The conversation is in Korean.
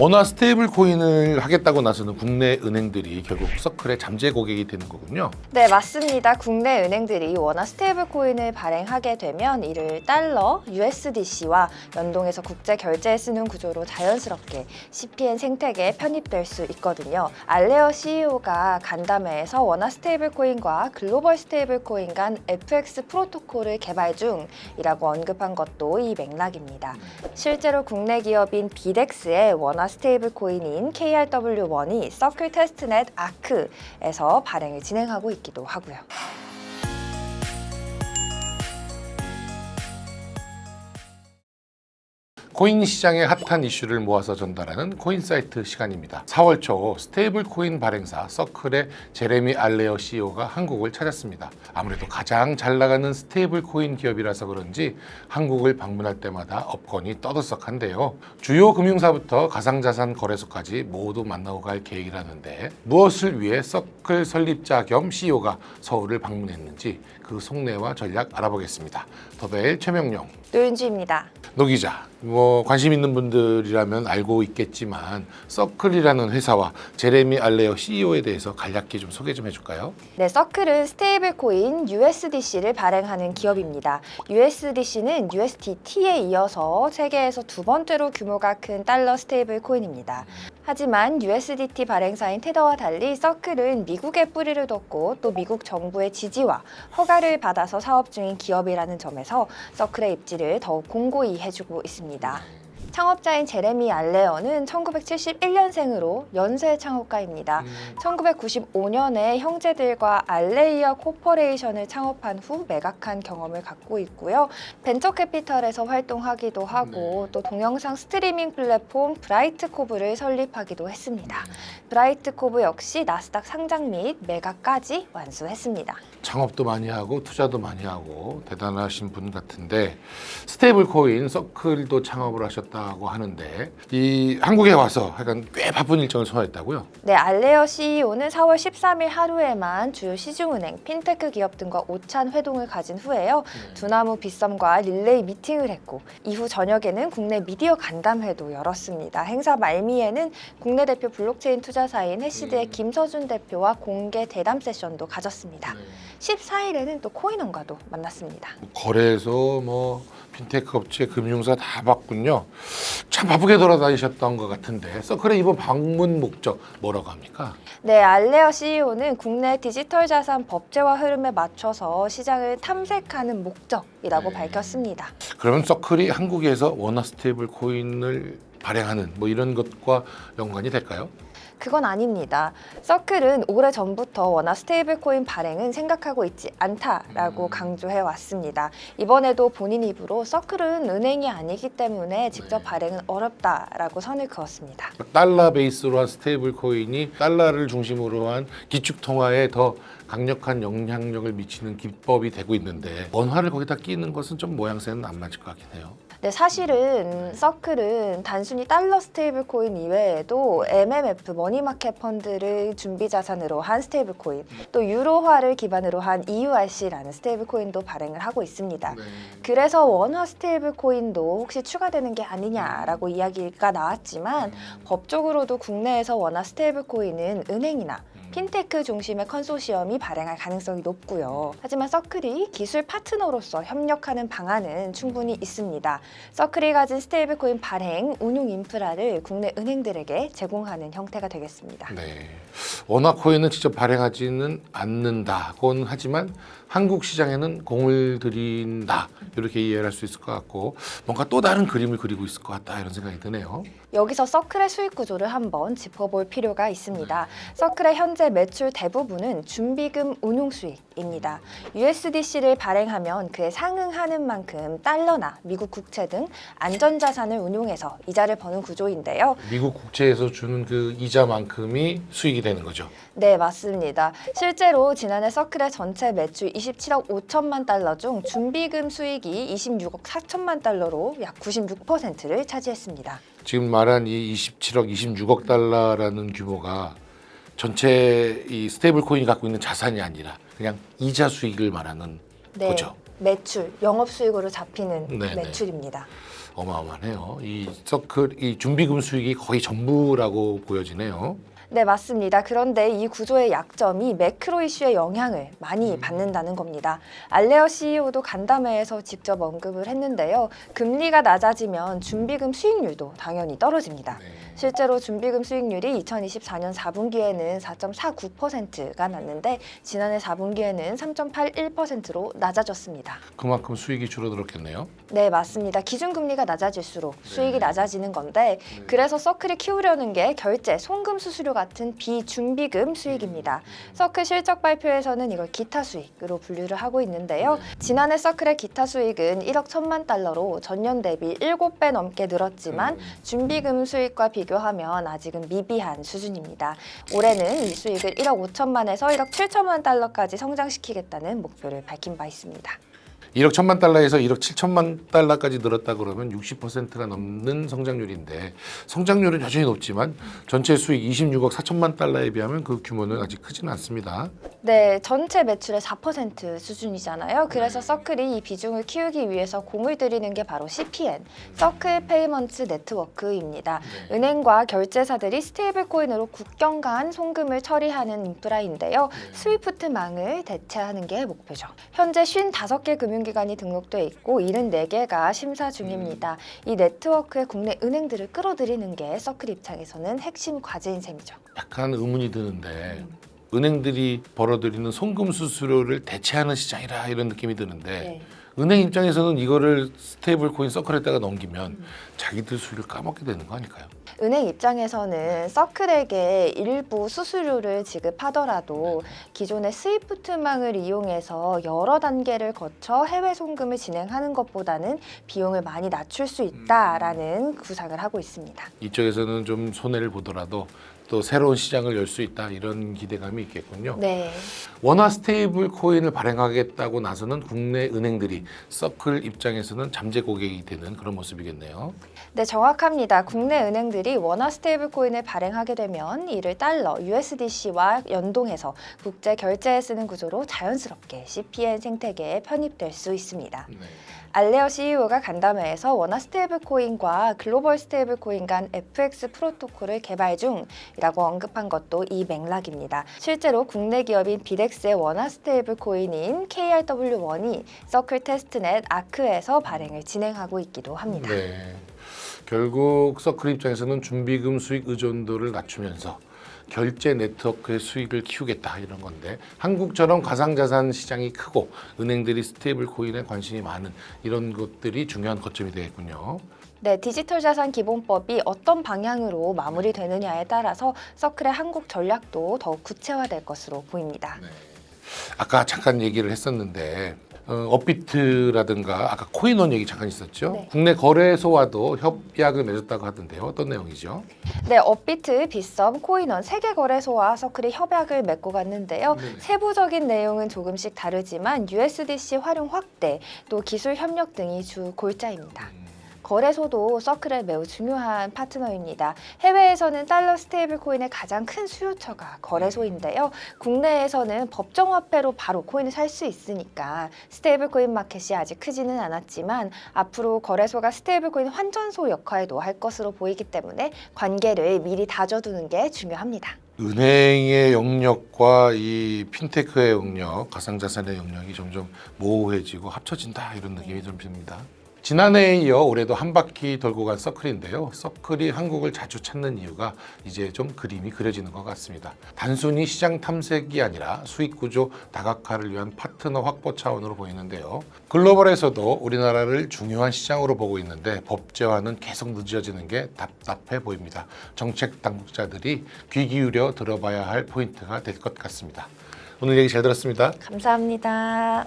원화 스테이블 코인을 하겠다고 나서는 국내 은행들이 결국 서클의 잠재 고객이 되는 거군요. 네, 맞습니다. 국내 은행들이 원화 스테이블 코인을 발행하게 되면 이를 달러, USDC와 연동해서 국제 결제에 쓰는 구조로 자연스럽게 CPN 생태계에 편입될 수 있거든요. 알레어 CEO가 간담회에서 원화 스테이블 코인과 글로벌 스테이블 코인 간 FX 프로토콜을 개발 중이라고 언급한 것도 이 맥락입니다. 실제로 국내 기업인 비덱스의 원화 스테이블 코인인 KRW1이 서클 테스트넷 아크에서 발행을 진행하고 있기도 하고요. 코인 시장의 핫한 이슈를 모아서 전달하는 코인 사이트 시간입니다. 4월 초 스테이블 코인 발행사 서클의 제레미 알레어 CEO가 한국을 찾았습니다. 아무래도 가장 잘 나가는 스테이블 코인 기업이라서 그런지 한국을 방문할 때마다 업권이 떠들썩한데요. 주요 금융사부터 가상자산 거래소까지 모두 만나고 갈 계획이라는데 무엇을 위해 서클 설립자 겸 CEO가 서울을 방문했는지 그 속내와 전략 알아보겠습니다. 더베일 최명용, 노윤주입니다. 노 기자, 관심 있는 분들이라면 알고 있겠지만 서클이라는 회사와 제레미 알레어 CEO에 대해서 간략히 좀 소개 좀 해줄까요? 네, 서클은 스테이블 코인 USDC를 발행하는 기업입니다. USDC는 USDT에 이어서 세계에서 두 번째로 규모가 큰 달러 스테이블 코인입니다. 하지만 USDT 발행사인 테더와 달리 서클은 미국에 뿌리를 뒀고 또 미국 정부의 지지와 허가를 받아서 사업 중인 기업이라는 점에서 서클의 입지를 더욱 공고히 해주고 있습니다. 창업자인 제레미 알레어는 1971년생으로 연쇄 창업가입니다. 1995년에 형제들과 알레이어 코퍼레이션을 창업한 후 매각한 경험을 갖고 있고요. 벤처캐피털에서 활동하기도 하고 또 동영상 스트리밍 플랫폼 브라이트코브를 설립하기도 했습니다. 브라이트코브 역시 나스닥 상장 및 매각까지 완수했습니다. 창업도 많이 하고 투자도 많이 하고 대단하신 분 같은데 스테이블 코인 서클도 창업을 하셨다고 하는데 이 한국에 와서 약간 꽤 바쁜 일정을 소화했다고요? 네, 알레어 CEO는 4월 13일 하루에만 주요 시중은행, 핀테크 기업 등과 오찬 회동을 가진 후에요. 두나무 빗썸과 릴레이 미팅을 했고 이후 저녁에는 국내 미디어 간담회도 열었습니다. 행사 말미에는 국내 대표 블록체인 투자사인 해시드의 김서준 대표와 공개 대담 세션도 가졌습니다. 14일에는 또 코인원과도 만났습니다. 거래소, 핀테크 업체, 금융사 다 봤군요. 참 바쁘게 돌아다니셨던 것 같은데 서클의 이번 방문 목적 뭐라고 합니까? 네, 알레어 CEO는 국내 디지털 자산 법제화 흐름에 맞춰서 시장을 탐색하는 목적이라고 밝혔습니다. 그러면 서클이 한국에서 원화 스테이블 코인을 발행하는 이런 것과 연관이 될까요? 그건 아닙니다. 서클은 오래전부터 원화 스테이블 코인 발행은 생각하고 있지 않다라고 강조해 왔습니다. 이번에도 본인 입으로 서클은 은행이 아니기 때문에 직접 발행은 어렵다라고 선을 그었습니다. 달러 베이스로 한 스테이블 코인이 달러를 중심으로 한 기축 통화에 더 강력한 영향력을 미치는 기법이 되고 있는데 원화를 거기다 끼는 것은 좀 모양새는 안 맞을 것 같긴 해요. 네, 사실은 서클은 단순히 달러 스테이블 코인 이외에도 MMF 머니마켓 펀드를 준비 자산으로 한 스테이블 코인, 또 유로화를 기반으로 한 EURC라는 스테이블 코인도 발행을 하고 있습니다. 그래서 원화 스테이블 코인도 혹시 추가되는 게 아니냐라고 이야기가 나왔지만 법적으로도 국내에서 원화 스테이블 코인은 은행이나 핀테크 중심의 컨소시엄이 발행할 가능성이 높고요. 하지만 서클이 기술 파트너로서 협력하는 방안은 충분히 있습니다. 서클이 가진 스테이블 코인 발행, 운용 인프라를 국내 은행들에게 제공하는 형태가 되겠습니다. 네, 원화 코인은 직접 발행하지는 않는다곤 하지만 한국 시장에는 공을 들인다 이렇게 이해를 할 수 있을 것 같고 뭔가 또 다른 그림을 그리고 있을 것 같다 이런 생각이 드네요. 여기서 서클의 수익 구조를 한번 짚어볼 필요가 있습니다. 서클의 현재 매출 대부분은 준비금 운용 수익입니다. USDC를 발행하면 그에 상응하는 만큼 달러나 미국 국채 등 안전자산을 운용해서 이자를 버는 구조인데요. 미국 국채에서 주는 그 이자만큼이 수익이 되는 거죠. 네, 맞습니다. 실제로 지난해 서클의 전체 매출 27억 5천만 달러 중 준비금 수익이 26억 4천만 달러로 약 96%를 차지했습니다. 지금 말한 이 27억, 26억 달러라는 규모가 전체 이 스테이블 코인이 갖고 있는 자산이 아니라 그냥 이자 수익을 말하는 네, 거죠. 매출, 영업수익으로 잡히는 네네. 매출입니다. 어마어마하네요. 이 서클 이 준비금 수익이 거의 전부라고 보여지네요. 네, 맞습니다. 그런데 이 구조의 약점이 매크로 이슈의 영향을 많이 받는다는 겁니다. 알레어 CEO도 간담회에서 직접 언급을 했는데요. 금리가 낮아지면 준비금 수익률도 당연히 떨어집니다. 네. 실제로 준비금 수익률이 2024년 4분기에는 4.49%가 났는데 지난해 4분기에는 3.81%로 낮아졌습니다. 그만큼 수익이 줄어들었겠네요. 네, 맞습니다. 기준금리가 낮아질수록 수익이 낮아지는 건데 그래서 서클이 키우려는 게 결제, 송금 수수료 같은 비준비금 수익입니다. 서클 실적 발표에서는 이걸 기타 수익으로 분류를 하고 있는데요. 지난해 서클의 기타 수익은 1억 1천만 달러로 전년 대비 7배 넘게 늘었지만 준비금 수익과 비교하면 아직은 미비한 수준입니다. 올해는 이 수익을 1억 5천만에서 1억 7천만 달러까지 성장시키겠다는 목표를 밝힌 바 있습니다. 1억 1천만 달러에서 1억 7천만 달러까지 늘었다 그러면 60%가 넘는 성장률인데 성장률은 여전히 높지만 전체 수익 26억 4천만 달러에 비하면 그 규모는 아직 크지는 않습니다. 네, 전체 매출의 4% 수준이잖아요. 그래서 서클이 이 비중을 키우기 위해서 공을 들이는 게 바로 CPN, 서클 페이먼트 네트워크입니다. 은행과 결제사들이 스테이블 코인으로 국경 간 송금을 처리하는 인프라인데요. 스위프트망을 대체하는 게 목표죠. 현재 55개 금융기관이 등록돼 있고 74개가 심사 중입니다. 이 네트워크의 국내 은행들을 끌어들이는 게 서클 입장에서는 핵심 과제인 셈이죠. 약간 의문이 드는데 은행들이 벌어들이는 송금 수수료를 대체하는 시장이라 이런 느낌이 드는데 네. 은행 입장에서는 이거를 스테이블 코인 서클에다가 넘기면 자기들 수익을 까먹게 되는 거 아닐까요? 은행 입장에서는 서클에게 일부 수수료를 지급하더라도 기존의 스위프트망을 이용해서 여러 단계를 거쳐 해외 송금을 진행하는 것보다는 비용을 많이 낮출 수 있다라는 구상을 하고 있습니다. 이쪽에서는 좀 손해를 보더라도 또 새로운 시장을 열 수 있다 이런 기대감이 있겠군요. 네. 원화 스테이블 코인을 발행하겠다고 나서는 국내 은행들이 서클 입장에서는 잠재 고객이 되는 그런 모습이겠네요. 네, 정확합니다. 국내 은행들이 원화 스테이블 코인을 발행하게 되면 이를 달러, USDC와 연동해서 국제 결제에 쓰는 구조로 자연스럽게 CPN 생태계에 편입될 수 있습니다. 네. 알레어 CEO가 간담회에서 원화 스테이블 코인과 글로벌 스테이블 코인 간 FX 프로토콜을 개발 중이라고 언급한 것도 이 맥락입니다. 실제로 국내 기업인 비덱스의 원화 스테이블 코인인 KRW1이 서클 테스트넷 아크에서 발행을 진행하고 있기도 합니다. 네. 결국 서클 입장에서는 준비금 수익 의존도를 낮추면서 결제 네트워크의 수익을 키우겠다 이런 건데 한국처럼 가상자산 시장이 크고 은행들이 스테이블 코인에 관심이 많은 이런 것들이 중요한 거점이 되겠군요. 네, 디지털 자산 기본법이 어떤 방향으로 마무리되느냐에 따라서 서클의 한국 전략도 더욱 구체화될 것으로 보입니다. 네. 아까 잠깐 얘기를 했었는데 업비트라든가 아까 코인원 얘기 잠깐 있었죠. 네. 국내 거래소와도 협약을 맺었다고 하던데요. 어떤 내용이죠? 네, 업비트, 빗썸, 코인원 3개 거래소와 서클이 협약을 맺고 갔는데요. 네네. 세부적인 내용은 조금씩 다르지만 USDC 활용 확대, 또 기술 협력 등이 주 골자입니다. 거래소도 서클의 매우 중요한 파트너입니다. 해외에서는 달러 스테이블 코인의 가장 큰 수요처가 거래소인데요. 국내에서는 법정화폐로 바로 코인을 살 수 있으니까 스테이블 코인 마켓이 아직 크지는 않았지만 앞으로 거래소가 스테이블 코인 환전소 역할도 할 것으로 보이기 때문에 관계를 미리 다져두는 게 중요합니다. 은행의 영역과 이 핀테크의 영역, 가상자산의 영역이 점점 모호해지고 합쳐진다 이런 느낌이 좀 듭니다. 지난해에 이어 올해도 한 바퀴 돌고 간 서클인데요. 서클이 한국을 자주 찾는 이유가 이제 좀 그림이 그려지는 것 같습니다. 단순히 시장 탐색이 아니라 수익 구조 다각화를 위한 파트너 확보 차원으로 보이는데요. 글로벌에서도 우리나라를 중요한 시장으로 보고 있는데 법제화는 계속 늦어지는 게 답답해 보입니다. 정책 당국자들이 귀 기울여 들어봐야 할 포인트가 될 것 같습니다. 오늘 얘기 잘 들었습니다. 감사합니다.